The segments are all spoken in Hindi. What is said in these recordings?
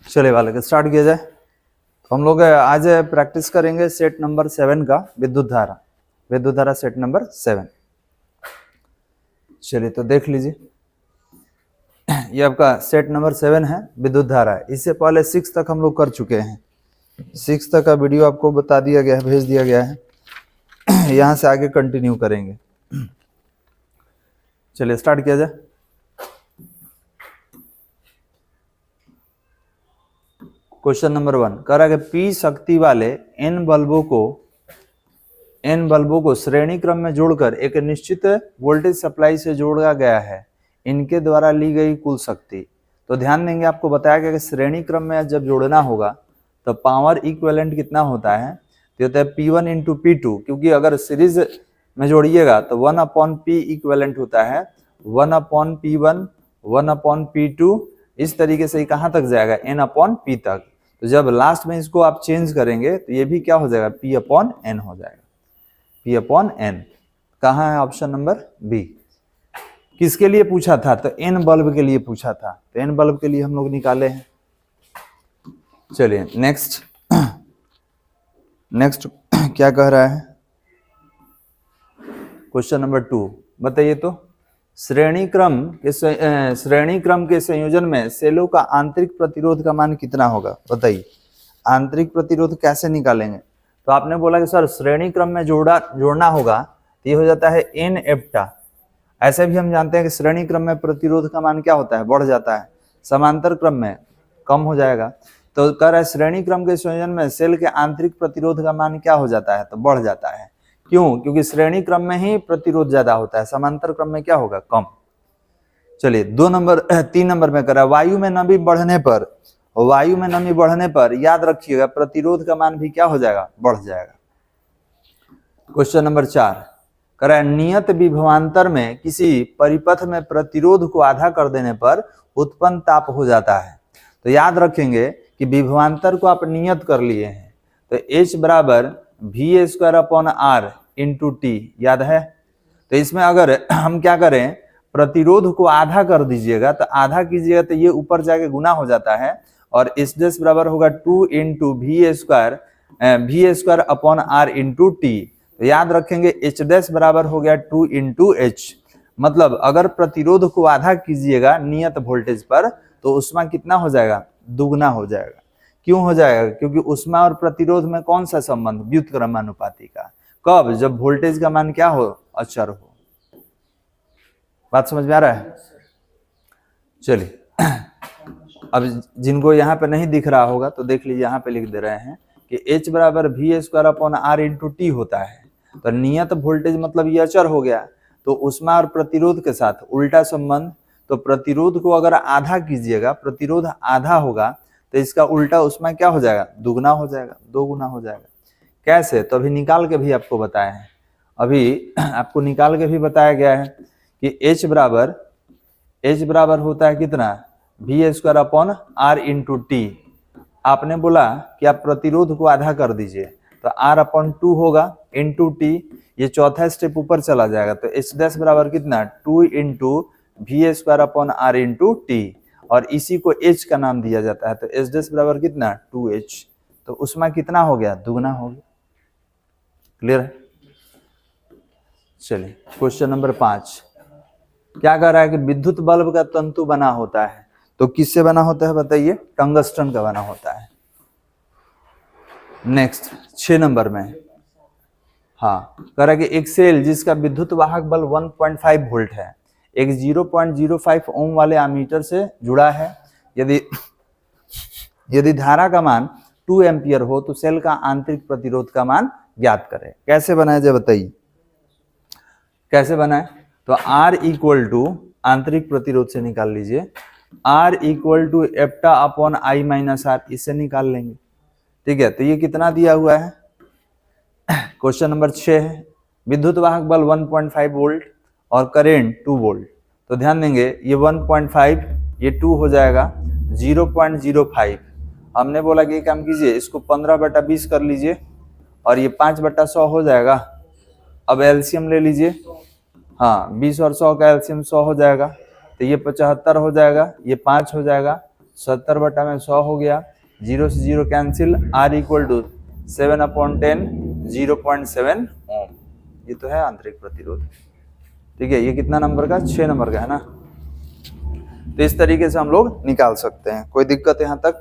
चले वाले स्टार्ट किया जाए। तो हम लोग आज प्रैक्टिस करेंगे सेट नंबर 7 का विद्युत धारा सेट नंबर 7। चलिए तो देख लीजिए, ये आपका सेट नंबर 7 है, विद्युत धारा। इससे पहले 6 तक हम लोग कर चुके हैं। 6 तक का वीडियो आपको बता दिया गया है, भेज दिया गया है। यहाँ से आगे कंटिन्यू करेंगे। चलिए स्टार्ट किया जाए। क्वेश्चन नंबर 1 कह रहा है कि P शक्ति वाले n बल्बों को श्रेणी क्रम में जोड़कर एक निश्चित वोल्टेज सप्लाई से जोड़ा गया है। इनके द्वारा ली गई कुल शक्ति। तो ध्यान देंगे, आपको बताया गया कि श्रेणी क्रम में जब जोड़ना होगा तो पावर इक्विवेलेंट कितना होता है, तो होता है P1 इंटू P2, क्योंकि अगर सीरीज में जोड़िएगा तो 1/P इक्विवेलेंट होता है 1/P1 1/P2। इस तरीके से कहाँ तक जाएगा, n/P तक। तो जब लास्ट में इसको आप चेंज करेंगे तो ये भी क्या हो जाएगा, P/n हो जाएगा, P/n। कहाँ है ऑप्शन नंबर बी। किसके लिए पूछा था, तो n बल्ब के लिए पूछा था, तो n बल्ब के लिए हम लोग निकाले हैं। चलिए नेक्स्ट क्या कह रहा है, क्वेश्चन नंबर 2 बताइए। तो श्रेणी क्रम के संयोजन में सेलों का आंतरिक प्रतिरोध का मान कितना होगा, बताइए। आंतरिक प्रतिरोध कैसे निकालेंगे, तो आपने बोला कि सर श्रेणी क्रम में जोड़ना होगा तो ये हो जाता है n एप्टा। ऐसे भी हम जानते हैं कि श्रेणी क्रम में प्रतिरोध का मान क्या होता है, बढ़ जाता है, समांतर क्रम में कम हो जाएगा। तो कह रहा है श्रेणी क्रम के संयोजन में सेल के आंतरिक प्रतिरोध का मान क्या हो जाता है, तो बढ़ जाता है। क्यों, क्योंकि श्रेणी क्रम में ही प्रतिरोध ज्यादा होता है, समांतर क्रम में क्या होगा, कम। चलिए 3 नंबर में करा, वायु में नमी बढ़ने पर याद रखिएगा प्रतिरोध का मान भी क्या हो जाएगा, बढ़ जाएगा। क्वेश्चन नंबर 4 करा, नियत विभवांतर में किसी परिपथ में प्रतिरोध को आधा कर देने पर उत्पन्न ताप हो जाता है। तो याद रखेंगे कि विभवांतर को आप नियत कर लिए हैं, तो H बराबर V² इंटू टी, याद है। तो इसमें अगर हम क्या करें, प्रतिरोध को आधा कर दीजिएगा, तो आधा कीजिएगा तो ये ऊपर जाके गुना हो जाता है, और H बराबर होगा 2 इंटू V² इंटू टी। तो याद रखेंगे H बराबर हो गया 2 इंटू H। मतलब अगर प्रतिरोध को आधा कीजिएगा नियत वोल्टेज पर तो उसमें कितना हो जाएगा, दुगना हो जाएगा। क्यों हो जाएगा, क्योंकि उसमें और प्रतिरोध में कौन सा संबंध, व्युत्क्रमानुपाती का। कब, जब वोल्टेज का मान क्या हो, अचर हो। बात समझ में आ रहा है। चलिए अब जिनको यहाँ पे नहीं दिख रहा होगा तो देख लीजिए, यहाँ पे लिख दे रहे हैं कि H बराबर V² इंटू टी होता है। तो नियत वोल्टेज मतलब ये अचर हो गया, तो उसमें और प्रतिरोध के साथ उल्टा संबंध। तो प्रतिरोध को अगर आधा कीजिएगा, प्रतिरोध आधा होगा तो इसका उल्टा उसमें क्या हो जाएगा, दुगना हो जाएगा, 2 गुना हो जाएगा। कैसे, तो अभी निकाल के भी आपको बताया है, अभी आपको निकाल के भी बताया गया है कि H बराबर होता है कितना, V² इंटू टी। आपने बोला कि आप प्रतिरोध को आधा कर दीजिए, तो R/2 होगा इंटू टी, ये चौथा स्टेप ऊपर चला जाएगा। तो H' बराबर कितना, 2 इंटू V² इंटू टी, और इसी को H का नाम दिया जाता है। तो H' बराबर कितना, 2H। तो उसमें कितना हो गया, दुगना हो गया। क्लियर है। चलिए क्वेश्चन नंबर 5 क्या कह रहा है कि विद्युत बल्ब का तंतु बना होता है। तो किससे बना होता है, बताइए। टंगस्टन का बना होता है। नेक्स्ट 6 नंबर में, हाँ, कह रहा है कि एक सेल जिसका विद्युत वाहक बल 1.5 वोल्ट है, एक 0.05 ओम वाले एमीटर से जुड़ा है। यदि धारा का मान 2 एम्पियर हो तो सेल का आंतरिक प्रतिरोध का मान ज्ञात करें। कैसे बनाए जाए, बताइए। कैसे बनाए, तो R इक्वल टू, आंतरिक प्रतिरोध से निकाल लीजिए, R इक्वल टू एप्टा/I-R, इससे निकाल लेंगे। ठीक है, तो ये कितना दिया हुआ है, क्वेश्चन नंबर 6 है। विद्युत वाहक बल 1.5 वोल्ट और करेंट 2 वोल्ट। तो ध्यान देंगे, ये 1.5, ये 2 हो जाएगा 0.05। हमने बोला कि काम कीजिए, इसको 15/20 कर लीजिए, और ये 5/100 हो जाएगा। अब एलसीएम ले लीजिए, हाँ, 20 और 100 का एलसीएम 100 हो जाएगा, तो ये 75 हो जाएगा, ये 5 हो जाएगा, 70/100 हो गया, 0 से 0 कैंसिल, R इक्वल टू 7/10 0.7 ओम। ये तो है आंतरिक प्रतिरोध। ठीक है, ये कितना नंबर का, 6 नंबर का है ना। तो इस तरीके से हम लोग निकाल सकते हैं। कोई दिक्कत यहाँ तक?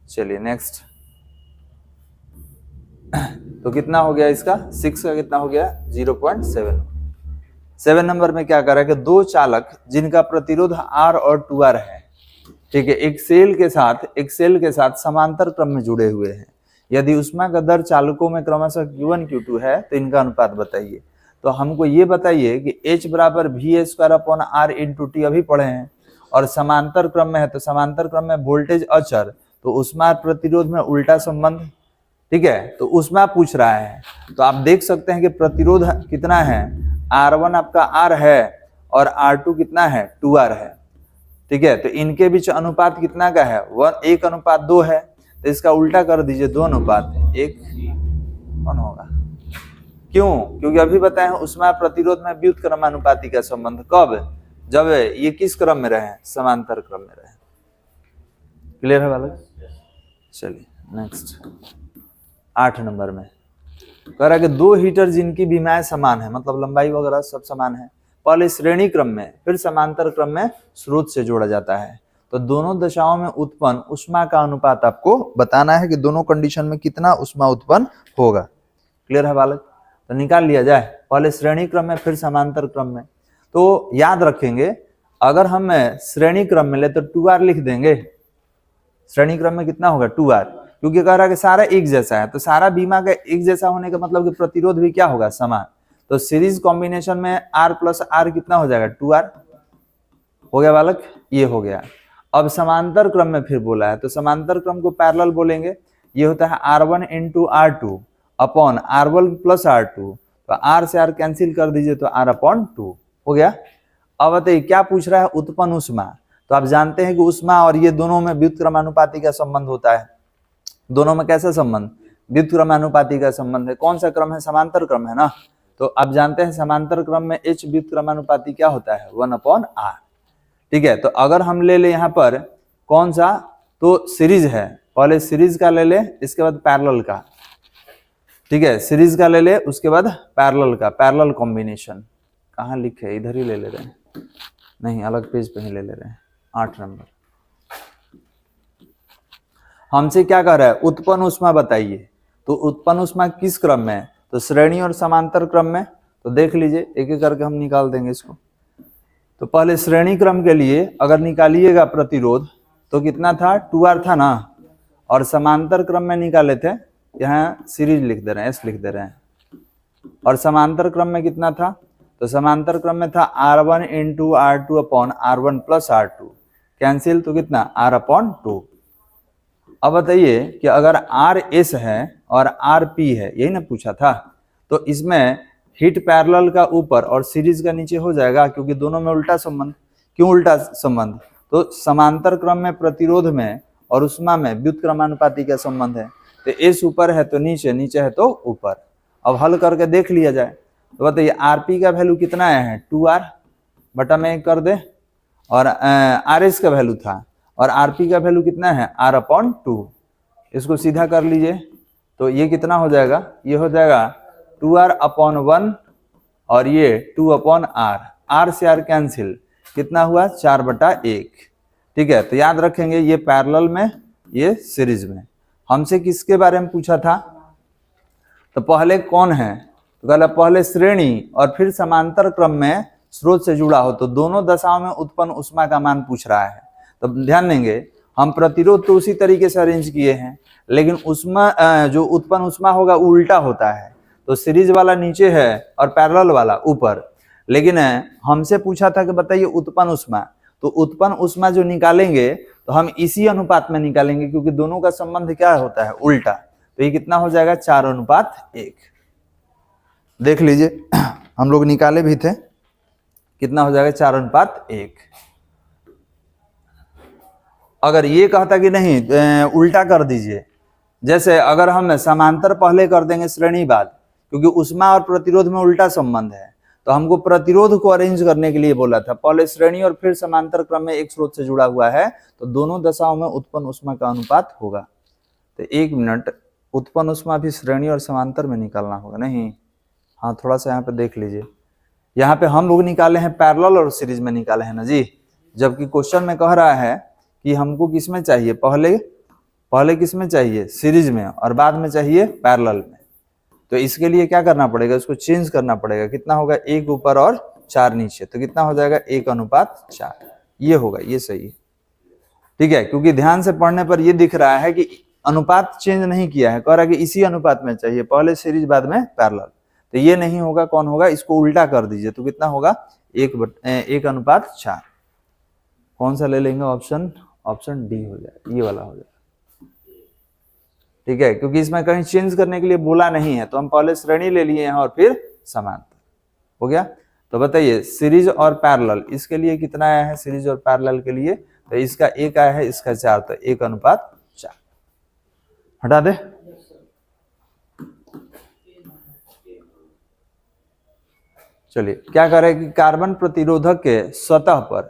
चलिए नेक्स्ट। तो कितना हो गया इसका, 6 का कितना हो गया, 0.7। 7 नंबर में क्या कर रहा है कि दो चालक जिनका प्रतिरोध R और 2R है, ठीक है, एक सेल के साथ समांतर क्रम में जुड़े हुए हैं। यदि ऊष्मा का दर चालकों में क्रमशः Q1 Q2 है तो इनका अनुपात बताइए। तो हमको ये बताइए कि H बराबर VA² R × T अभी पढ़े हैं, और समांतर क्रम में है तो समांतर क्रम में वोल्टेज अचर, तो ऊष्मा प्रतिरोध में उल्टा संबंध। ठीक है, तो ऊष्मा पूछ रहा है, तो आप देख सकते हैं कि प्रतिरोध कितना है, R1 आपका R है और R2 कितना है, 2R है। ठीक है, तो इनके बीच अनुपात कितना का है, 1:2 है। तो इसका उल्टा कर दीजिए, 2:1 होगा। क्यों? क्योंकि अभी बताए हैं ऊष्मा प्रतिरोध में व्युत्क्रमानुपाती का संबंध। कब? जब ये किस क्रम में रहे, समांतर क्रम में रहे। क्लियर है बालक? चलिए नेक्स्ट। 8 नंबर में कह रहा है कि दो हीटर जिनकी विमाएं समान है, मतलब लंबाई वगैरह सब समान है, पहले श्रेणी क्रम में फिर समांतर क्रम में स्रोत से जोड़ा जाता है, तो दोनों दशाओं में उत्पन्न ऊष्मा का अनुपात आपको बताना है कि दोनों कंडीशन में कितना ऊष्मा उत्पन्न होगा। क्लियर है बालक? तो निकाल लिया जाए, पहले श्रेणी क्रम में फिर समांतर क्रम में। तो याद रखेंगे, अगर हम श्रेणी क्रम में ले तो 2R लिख देंगे। श्रेणी क्रम में कितना होगा, 2R, क्योंकि कह रहा है कि सारा एक जैसा है, तो सारा बीमा का एक जैसा होने का मतलब कि प्रतिरोध भी क्या होगा, समान। तो सीरीज कॉम्बिनेशन में R + R कितना हो जाएगा, 2R हो गया बालक, ये हो गया। अब समांतर क्रम में फिर बोला है, तो समांतर क्रम को पैरेलल बोलेंगे। ये होता है R1 × R2 upon R1 + R2, तो R से R कैंसिल कर दीजिए तो R/2 हो गया। अब बताइए क्या पूछ रहा है, उत्पन्न ऊष्मा। तो आप जानते हैं कि ऊष्मा और ये दोनों में व्युत्क्रमानुपाती का संबंध होता है। दोनों में कैसा संबंध, व्युत्क्रमानुपाती का संबंध है। कौन सा क्रम है, समांतर क्रम है ना। तो आप जानते हैं समांतर क्रम में H व्युत्क्रमानुपाती क्या होता है, 1/R। ठीक है, तो अगर हम ले ले यहाँ पर कौन सा, तो सीरीज है, पहले सीरीज का ले ले, इसके बाद पैरेलल का। ठीक है, सीरीज का ले ले, उसके बाद पैरेलल का, पैरेलल कॉम्बिनेशन। कहाँ लिखे, इधर ही ले ले रहे हैं, नहीं अलग पेज पे ही ले ले रहे हैं। 8 नंबर हमसे क्या कह रहा है, उत्पन्न ऊष्मा बताइए। तो उत्पन्न ऊष्मा किस क्रम में है, तो श्रेणी और समांतर क्रम में। तो देख लीजिए, एक एक करके हम निकाल देंगे इसको। तो पहले श्रेणी क्रम के लिए अगर निकालिएगा प्रतिरोध तो कितना था, 2R था ना, और समांतर क्रम में निकाले थे, यहाँ सीरीज लिख दे रहे हैं, S लिख दे रहे हैं। और समांतर क्रम में कितना था, तो समांतर क्रम में था R1 × R2 upon R1 + R2 cancel, तो कितना, R/2। अब बताइए कि अगर RS है और RP है, यही ना पूछा था, तो इसमें हिट पैरेलल का ऊपर और सीरीज का नीचे हो जाएगा, क्योंकि दोनों में उल्टा संबंध। क्यों उल्टा संबंध, तो समांतर क्रम में प्रतिरोध में और ऊष्मा में व्युत्क्रमानुपाती का संबंध है। तो S ऊपर है तो नीचे, नीचे है तो ऊपर। अब हल करके देख लिया जाए, तो बताइए RP का वैल्यू कितना है, 2R/1 कर दे, और RS का वैल्यू था, और RP का वैल्यू कितना है, R/2। इसको सीधा कर लीजिए, तो ये कितना हो जाएगा, ये हो जाएगा 2R/1 और ये 2/R। R से R कैंसिल, कितना हुआ, 4/1। ठीक है, तो याद रखेंगे ये पैरेलल में, ये सीरीज में। हमसे किसके बारे में पूछा था, तो पहले कौन है, तो कहला पहले श्रेणी और फिर समांतर क्रम में स्रोत से जुड़ा हो, तो दोनों दशाओं में उत्पन्न ऊष्मा का मान पूछ रहा है। तो ध्यान देंगे, हम प्रतिरोध तो उसी तरीके से अरेंज किए हैं, लेकिन ऊष्मा जो उत्पन्न ऊष्मा होगा उल्टा होता है। तो सीरीज वाला नीचे है और पैरेलल वाला ऊपर। लेकिन हमसे पूछा था कि बताइए उत्पन्न ऊष्मा, तो उत्पन्न ऊष्मा जो निकालेंगे तो हम इसी अनुपात में निकालेंगे, क्योंकि दोनों का संबंध क्या होता है, उल्टा। तो ये कितना हो जाएगा, 4:1। देख लीजिए, हम लोग निकाले भी थे, कितना हो जाएगा, 4:1। अगर ये कहता कि नहीं उल्टा कर दीजिए, जैसे अगर हम समांतर पहले कर देंगे श्रेणी बाद, क्योंकि ऊष्मा और प्रतिरोध में उल्टा संबंध है, तो हमको प्रतिरोध को अरेंज करने के लिए बोला था। पहले श्रेणी और फिर समांतर क्रम में एक स्रोत से जुड़ा हुआ है, तो दोनों दशाओं में उत्पन्न ऊष्मा का अनुपात होगा। तो 1 मिनट, उत्पन्न ऊष्मा भी श्रेणी और समांतर में निकालना होगा नहीं? हाँ, थोड़ा सा यहाँ पे देख लीजिए। यहाँ पे हम लोग निकाले हैं पैरेलल और सीरीज में निकाले हैं ना जी, जबकि क्वेश्चन में कह रहा है कि हमको किस में चाहिए, पहले किस में चाहिए, सीरीज में, और बाद में चाहिए पैरेलल में। तो इसके लिए क्या करना पड़ेगा, इसको चेंज करना पड़ेगा। कितना होगा, 1 ऊपर और 4 नीचे, तो कितना हो जाएगा 1:4। ये होगा, ये सही है, ठीक है। क्योंकि ध्यान से पढ़ने पर ये दिख रहा है कि अनुपात चेंज नहीं किया है, कह रहा है कि इसी अनुपात में चाहिए, पहले सीरीज बाद में पैरेलल। तो ये नहीं होगा, कौन होगा, इसको उल्टा कर दीजिए, तो कितना होगा 1:4। कौन सा ले लेंगे, ऑप्शन डी हो जाएगा, ये वाला हो जाएगा, ठीक है। क्योंकि इसमें कहीं चेंज करने के लिए बोला नहीं है, तो हम पहले श्रेणी ले लिए हैं और फिर समांतर हो गया। तो बताइए सीरीज और पैरेलल, इसके लिए कितना आया है, सीरीज और पैरेलल के लिए, तो इसका 1 आया है, इसका 4, तो 1:4। हटा दे। चलिए क्या करें कि कार्बन प्रतिरोधक के सतह पर,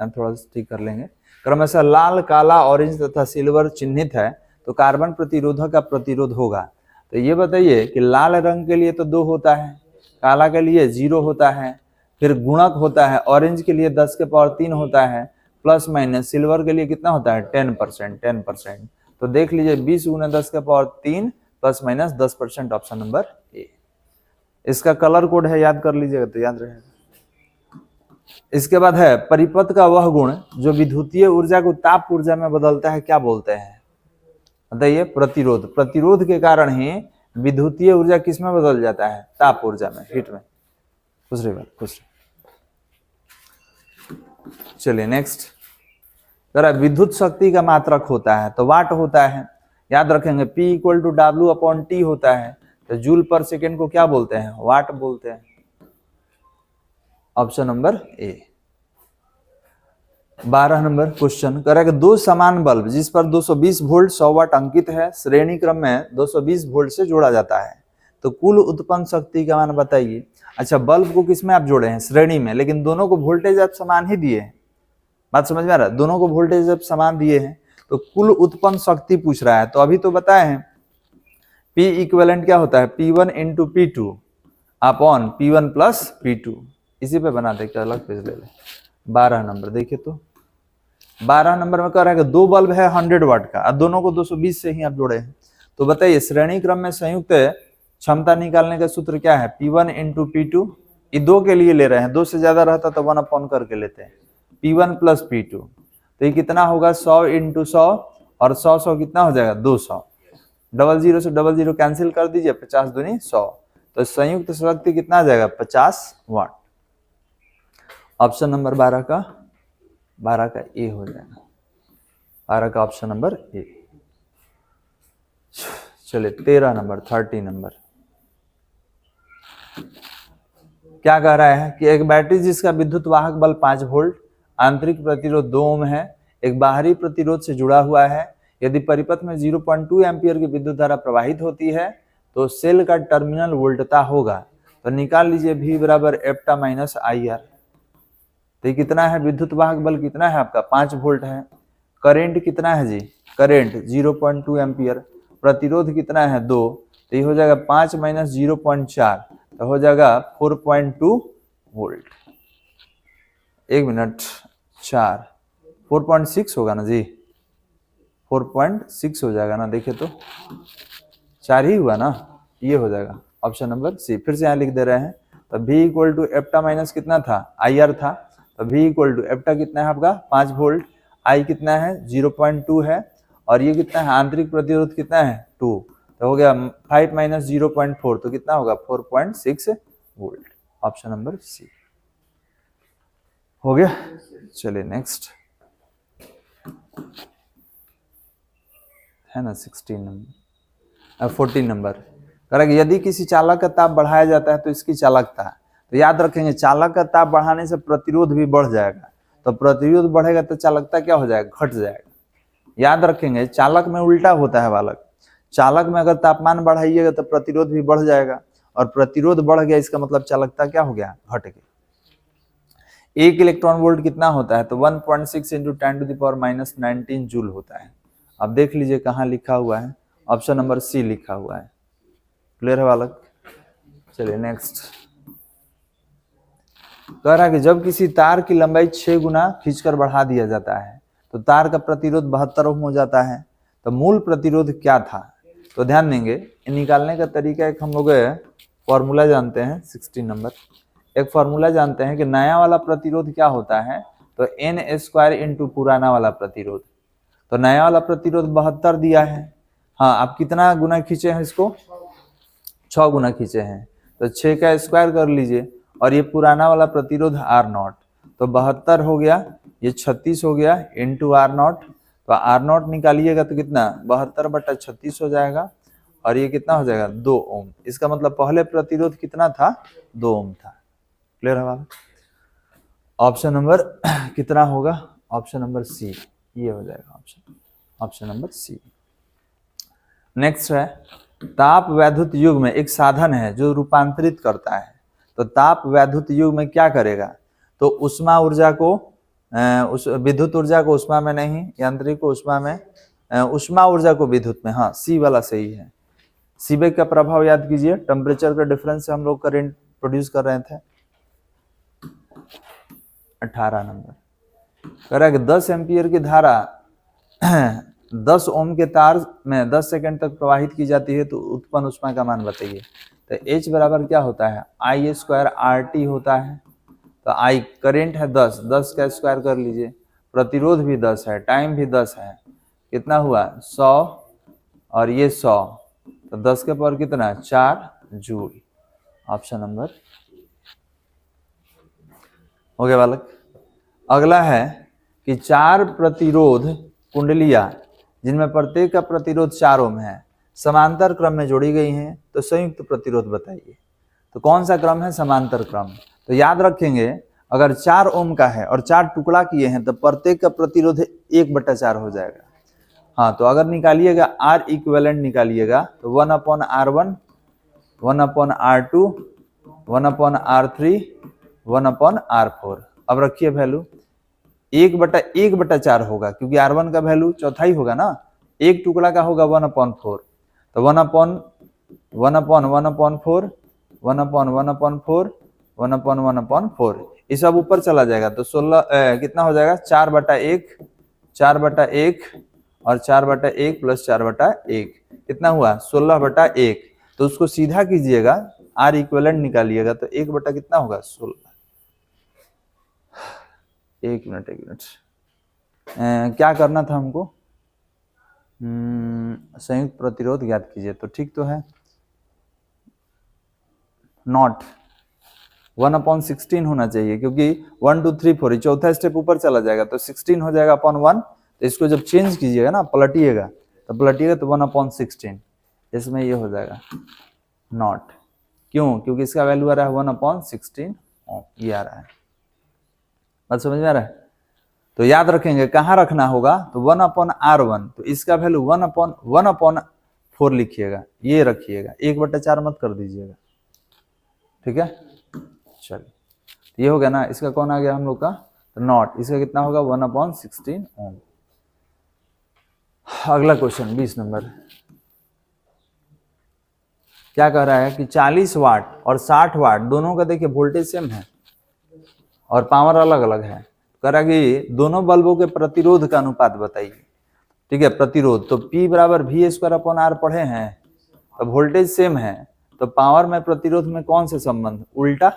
थोड़ा सा ठीक कर लेंगे, क्रमशः लाल, काला, ऑरेंज तथा सिल्वर चिन्हित है, तो कार्बन प्रतिरोधक का प्रतिरोध होगा। तो ये बताइए कि लाल रंग के लिए तो 2 होता है, काला के लिए 0 होता है, फिर गुणक होता है, ऑरेंज के लिए 10⁻³ होता है, प्लस माइनस, सिल्वर के लिए कितना होता है 10%। तो देख लीजिए 20 × 10⁻³ plus minus 10%, option number A. इसका कलर कोड है, याद कर लीजिएगा तो याद रहेगा। इसके बाद है परिपथ का वह गुण जो विद्युतीय ऊर्जा को ताप ऊर्जा में बदलता है, क्या बोलते हैं, बताइए। प्रतिरोध। प्रतिरोध के कारण ही विद्युतीय ऊर्जा किस में बदल जाता है, ताप ऊर्जा में, हीट में। खुश रहिए, खुश रहिए। चलिए नेक्स्ट, जरा विद्युत शक्ति का मात्रक होता है तो वाट होता है, याद रखेंगे। P = W/T होता है, तो जूल पर सेकेंड को क्या बोलते हैं, वाट बोलते हैं, option number A. 12 number question करेगा, 2 समान बल्ब जिस पर 220 वोल्ट 100 वाट अंकित है, श्रेणी क्रम में 220 वोल्ट से जोड़ा जाता है, तो कुल उत्पन्न शक्ति का मान बताइए। अच्छा, बल्ब को किसमें आप जोड़े हैं, श्रेणी में, लेकिन दोनों को वोल्टेज आप समान ही दिए हैं, बात समझ में आ रहा है, दोनों को वोल्टेज आप समान दिए हैं, तो कुल उत्पन्न शक्ति पूछ रहा है। तो अभी तो बताए हैं P इक्विवेलेंट क्या होता है, P1 × P2 upon P1 + P2। इसी पे बना दे, क्या अलग पेज ले ले। 12 नंबर देखिए, तो 12 नंबर में कह रहा है कि 2 बल्ब है 100 वाट का, अब दोनों को 220 से ही आप जोड़े हैं, तो बताइए श्रेणी क्रम में संयुक्त क्षमता निकालने का सूत्र क्या है, P1 × P2। ये 2 के लिए ले रहे हैं, 2 से ज्यादा रहता तो 1 अपॉन करके लेते हैं, P1 + P2। तो ये कितना होगा 100 × 100, और 100 कितना हो जाएगा 200, 00 से 00 कैंसिल कर दीजिए, 50 दूनी 100, तो संयुक्त शक्ति कितना आ जाएगा 50 वाट। ऑप्शन नंबर 12 का ए हो जाएगा, 12 का ऑप्शन नंबर ए। चलिए 13 नंबर, 30 नंबर क्या कह रहा है कि एक बैटरी जिसका विद्युत वाहक बल 5 वोल्ट, आंतरिक प्रतिरोध 2 ओम है, एक बाहरी प्रतिरोध से जुड़ा हुआ है, यदि परिपथ में 0.2 एम्पियर की विद्युत धारा प्रवाहित होती है तो सेल का टर्मिनल वोल्टता होगा। तो निकाल लीजिए V = एप्टा - IR। तो कितना है, विद्युत वाहक बल कितना है आपका 5 वोल्ट है, करंट कितना है जी, करंट 0.2 एम्पियर, प्रतिरोध कितना है 2, तो ये हो जाएगा 5 - 0.4, तो हो जाएगा 4.2 वोल्ट। 1 मिनट, 4 4.6 होगा ना जी, 4.6 हो जाएगा ना, देखिए तो 4 ही हुआ ना, ये हो जाएगा ऑप्शन नंबर सी। फिर से यहाँ लिख दे रहे हैं, तो V = एप्टा माइनस कितना था, IR था, तो V = एप्टा कितना है आपका 5 वोल्ट, I कितना है 0.2 है, और ये कितना है आंतरिक प्रतिरोध कितना है 2, तो हो गया 5 - 0.4, तो कितना होगा 4.6 वोल्ट, ऑप्शन नंबर सी हो गया। चलिए नेक्स्ट है ना 16 नंबर, 14 नंबर करेंगे, यदि किसी चालक का ताप बढ़ाया जाता है तो इसकी चालकता, तो याद रखेंगे चालक का ताप बढ़ाने से प्रतिरोध भी बढ़ जाएगा, तो प्रतिरोध बढ़ेगा तो चालकता क्या हो जाएगा, घट जाएगा। याद रखेंगे चालक में उल्टा होता है बालक, चालक में अगर तापमान बढ़ाइएगा तो प्रतिरोध भी बढ़ जाएगा, और प्रतिरोध बढ़ गया, इसका मतलब चालकता क्या हो गया, घट गई। 1 इलेक्ट्रॉन वोल्ट कितना होता है, तो 1.6 इंटू 10⁻⁻19 जूल होता है। अब देख लीजिए कहाँ लिखा हुआ है, ऑप्शन नंबर सी लिखा हुआ है। क्लियर है बालक? चलिए नेक्स्ट। कह रहा है कि जब किसी तार की लंबाई 6 गुना खींचकर बढ़ा दिया जाता है तो तार का प्रतिरोध 72 ओम हो जाता है। तो मूल प्रतिरोध क्या था, तो ध्यान देंगे निकालने का तरीका, एक हम लोग फॉर्मूला जानते हैं 16 नंबर, एक फॉर्मूला जानते हैं कि नया वाला प्रतिरोध क्या होता है, तो n² इंटू पुराना वाला प्रतिरोध। तो नया वाला प्रतिरोध 72 दिया है, हाँ आप कितना गुना खींचे हैं इसको, 6 गुना खींचे हैं, तो 6 का स्क्वायर कर लीजिए, और ये पुराना वाला प्रतिरोध R0, तो 72 हो गया, ये 36 हो गया इंटू R0, तो R0 निकालिएगा तो कितना 72/36 हो जाएगा, और ये कितना हो जाएगा 2 ओम। इसका मतलब पहले प्रतिरोध कितना था, 2 ओम था। क्लियर है? ऑप्शन नंबर कितना होगा, ऑप्शन नंबर सी, ये हो जाएगा ऑप्शन नंबर सी। नेक्स्ट है, ताप वैद्युत युग में एक साधन है जो रूपांतरित करता है। तो ताप वैद्युत युग में क्या करेगा, तो उष्मा ऊर्जा को उस विद्युत ऊर्जा को उष्मा में नहीं, यांत्रिक को उष्मा में, उष्मा ऊर्जा को विद्युत में, हाँ सी वाला सही है। सीबेक का प्रभाव याद कीजिए, टेम्परेचर का डिफरेंस से हम लोग करंट प्रोड्यूस कर रहे थे। 18 नंबर कह रहा है कि 10 एम्पियर की धारा 10 ओम के तार में 10 सेकंड तक प्रवाहित की जाती है, तो उत्पन्न उष्मा का मान बताइए। तो H बराबर क्या होता है, I² RT होता है। तो I करंट है 10, 10 का स्क्वायर कर लीजिए, प्रतिरोध भी 10 है, टाइम भी 10 है, कितना हुआ 100, और ये 100, तो 10 के पावर कितना 4 जूल। ऑप्शन नंबर हो गया बालक। अगला है कि 4 प्रतिरोध कुंडलियां जिनमें प्रत्येक का प्रतिरोध 4 ओम है, समांतर क्रम में जोड़ी गई हैं, तो संयुक्त प्रतिरोध बताइए। तो कौन सा क्रम है, समांतर क्रम। तो याद रखेंगे अगर 4 ओम का है और 4 टुकड़ा किए हैं तो प्रत्येक का प्रतिरोध 1/4 हो जाएगा। हाँ तो अगर निकालिएगा R इक्विवेलेंट निकालिएगा तो 1/R1, 1/R2, 1/R3, 1/R4। अब रखिए वैल्यू 1/1/4 होगा, क्योंकि R1 का वैल्यू चौथाई होगा ना, एक टुकड़ा का होगा 1/4, तो 1/1/4, 1/1/4, 1/1/4, ये सब ऊपर चला जाएगा, तो 16 कितना हो जाएगा 4/1, 4/1 और 4/1 प्लस 4/1 कितना हुआ 16/1। तो उसको सीधा कीजिएगा, R इक्विवेलेंट निकालिएगा तो 1 कितना होगा 16। एक मिनट क्या करना था हमको, संयुक्त प्रतिरोध याद कीजिए, तो ठीक तो है, नॉट 1/16 होना चाहिए, क्योंकि 1 2 3 4 चौथा स्टेप ऊपर चला जाएगा, तो 16 हो जाएगा अपॉन 1। तो इसको जब चेंज कीजिएगा ना, पलटिएगा तो 1/16, इसमें ये हो जाएगा नॉट। क्यों, क्योंकि इसका वैल्यू आ रहा है 1/16 ये आ रहा है। बात समझ में आ रहा है? तो याद रखेंगे कहाँ रखना होगा, तो 1/R1, तो इसका वैल्यू 1/4 लिखिएगा, ये रखिएगा, 1/4 मत कर दीजिएगा, ठीक है। चलिए ये हो गया ना, इसका कौन आ गया हम लोग का, तो नॉट, इसका कितना होगा 1/16 ओम। अगला क्वेश्चन 20 नंबर क्या कह रहा है कि 40 वाट और 60 वाट दोनों का देखिए वोल्टेज सेम है और पावर अलग अलग है। कह रहा है कि दोनों बल्बों के प्रतिरोध का अनुपात बताइए, ठीक है। प्रतिरोध तो P बराबर V²/R पढ़े हैं, तो वोल्टेज सेम है, तो पावर में प्रतिरोध में कौन से संबंध, उल्टा,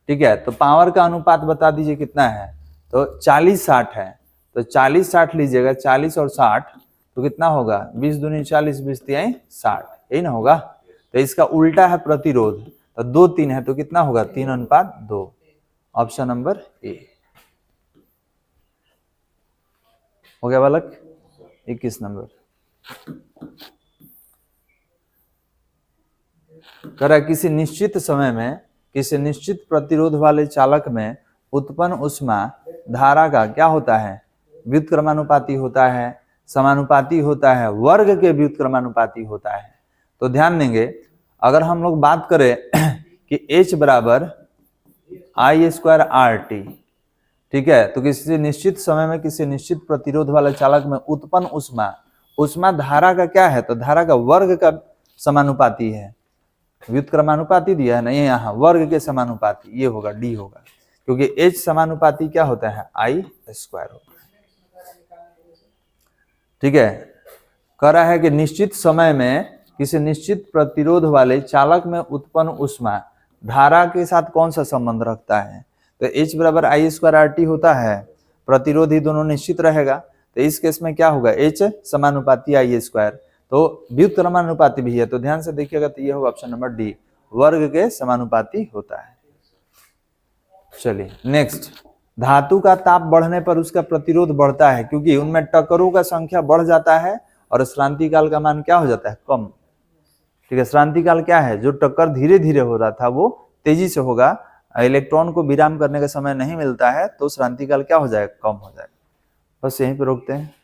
ठीक है। तो पावर का अनुपात बता दीजिए कितना है, तो 40-60 है, तो 40-60 लीजिएगा, 40 और 60 तो कितना होगा 20 दूनी 40, 20 तिहाई 60, यही ना होगा। तो इसका उल्टा है प्रतिरोध, तो 2 3 है, तो कितना होगा 3:2। ऑप्शन नंबर ए हो गया बालक। 21 नंबर कह रहा है किसी निश्चित समय में किसी निश्चित प्रतिरोध वाले चालक में उत्पन्न ऊष्मा धारा का क्या होता है, व्युत्क्रमानुपाती होता है, समानुपाती होता है, वर्ग के व्युत्क्रमानुपाती होता है। तो ध्यान देंगे अगर हम लोग बात करें कि H बराबर I स्क्वायर आर टी, ठीक है, तो किसी निश्चित समय में किसी निश्चित प्रतिरोध वाले चालक में उत्पन्न ऊष्मा, ऊष्मा धारा का क्या है, तो धारा का वर्ग का समानुपाती है। व्युत्क्रमानुपाती दिया है ना, ये यहाँ वर्ग के समानुपाती, ये होगा डी होगा, क्योंकि H समानुपाती क्या होता है, I स्क्वायर होता है। ठीक है, कह रहा है कि निश्चित समय में किसी निश्चित प्रतिरोध वाले चालक में उत्पन्न ऊष्मा धारा के साथ कौन सा संबंध रखता है, तो H बराबर I स्क्वायर आर टी होता है, प्रतिरोध ही दोनों निश्चित रहेगा, तो इस केस में क्या होगा, H समानुपाती I स्क्वायर, तो व्युत्क्रमानुपाती भी है, तो ध्यान से देखिएगा, तो ये होगा ऑप्शन नंबर डी, वर्ग के समानुपाती होता है। चलिए नेक्स्ट, धातु का ताप बढ़ने पर उसका प्रतिरोध बढ़ता है, क्योंकि उनमें टक्करों का संख्या बढ़ जाता है और श्रांति काल का मान क्या हो जाता है, कम। ठीक है, श्रांति काल क्या है, जो टक्कर धीरे धीरे हो रहा था वो तेजी से होगा, इलेक्ट्रॉन को विराम करने का समय नहीं मिलता है, तो श्रांति काल क्या हो जाएगा, कम हो जाएगा। बस यहीं पे रोकते हैं।